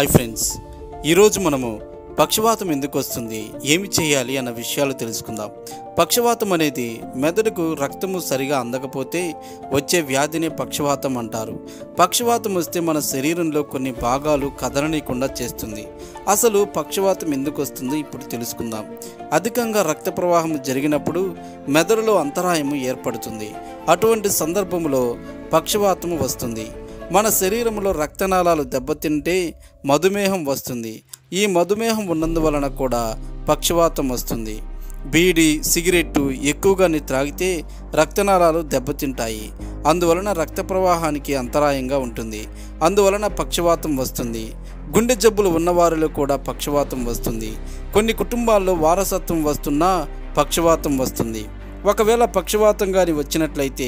Hi friends, ఈరోజు మనము పక్షవాతం ఎందుకు వస్తుంది, ఏమి చేయాలి అన్న విషయాలు తెలుసుకుందాం. పక్షవాతం అనేది మెదడుకు రక్తము సరిగా అందకపోతే వచ్చే వ్యాధినే పక్షవాతం అంటారు. పక్షవాతం వస్తే మన శరీరంలో కొన్ని భాగాలు కదలనీయకుండా చేస్తుంది. అసలు పక్షవాతం ఎందుకు వస్తుందో ఇప్పుడు తెలుసుకుందాం. అధికంగా రక్త ప్రవాహం జరిగినప్పుడు మెదడులో అంతరాయము ఏర్పడుతుంది. అటువంటి సందర్భంలో పక్షవాతం వస్తుంది. మన శరీరంలో రక్తనాళాలు దెబ్బతింటే మధుమేహం వస్తుంది. ఈ మధుమేహం ఉన్నందువలన కూడా పక్షవాతం వస్తుంది. బీడి, సిగరెట్టు ఎక్కువగా త్రాగితే రక్తనాళాలు దెబ్బతింటాయి. అందువలన రక్త ప్రవాహానికి అంతరాయంగా ఉంటుంది. అందువలన పక్షవాతం వస్తుంది. గుండె జబ్బులు ఉన్నవారిలో కూడా పక్షవాతం వస్తుంది. కొన్ని కుటుంబాల్లో వారసత్వం వస్తున్నా పక్షవాతం వస్తుంది. ఒకవేళ పక్షవాతం కానీ వచ్చినట్లయితే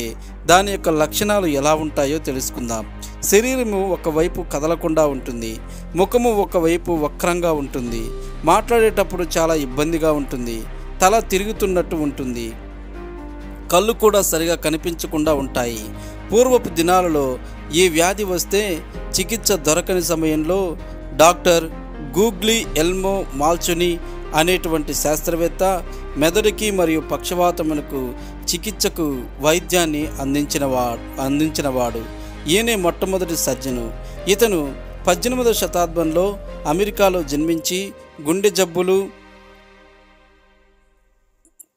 దాని యొక్క లక్షణాలు ఎలా ఉంటాయో తెలుసుకుందాం. శరీరము ఒకవైపు కదలకుండా ఉంటుంది. ముఖము ఒకవైపు వక్రంగా ఉంటుంది. మాట్లాడేటప్పుడు చాలా ఇబ్బందిగా ఉంటుంది. తల తిరుగుతున్నట్టు ఉంటుంది. కళ్ళు కూడా సరిగా కనిపించకుండా ఉంటాయి. పూర్వపు దినాలలో ఈ వ్యాధి వస్తే చికిత్స దొరకని సమయంలో డాక్టర్ గూగ్లీ ఎల్మో మాల్చుని అనేటువంటి శాస్త్రవేత్త మెదడుకి మరియు పక్షవాతమునకు చికిత్సకు వైద్యాన్ని అందించినవాడు. ఈయనే మొట్టమొదటి సర్జను. ఇతను 18వ శతాబ్దంలో అమెరికాలో జన్మించి గుండె జబ్బులు,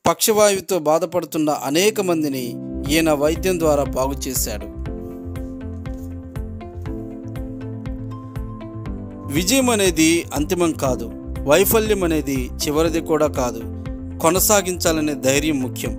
పక్షవాయువుతో బాధపడుతున్న అనేక మందిని ఈయన వైద్యం ద్వారా బాగు చేశాడు. విజయం అనేది అంతిమం కాదు. వైఫల్యం అనేది చివరిది కూడా కాదు. కొనసాగించాలనే ధైర్యం ముఖ్యం.